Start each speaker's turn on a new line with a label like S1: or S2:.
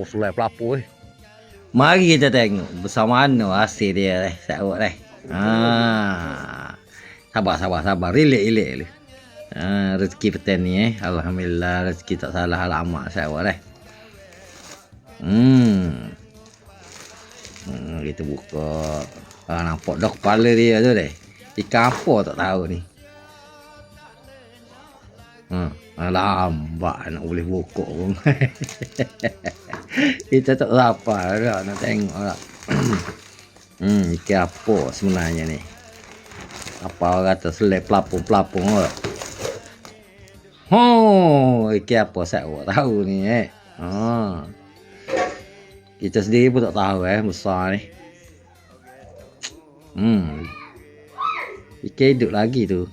S1: sulai pelapur.
S2: Mari kita tengok bersama mana hasil dia sahabat sabar. Relax dulu. Rezeki petani ni alhamdulillah, rezeki tak salah alamat sahabat kita buka. Nampak dah kepala dia tu ikan apa tak tahu ni. Lambat nak boleh buka pun. Kita tak sabar dah nak tengok lah. Ikan apa sebenarnya ni? Apa orang kata selai pelapung lah. Ikan apa saya tahu ni kita sendiri pun tak tahu besar ni. Ikan hidup lagi tu.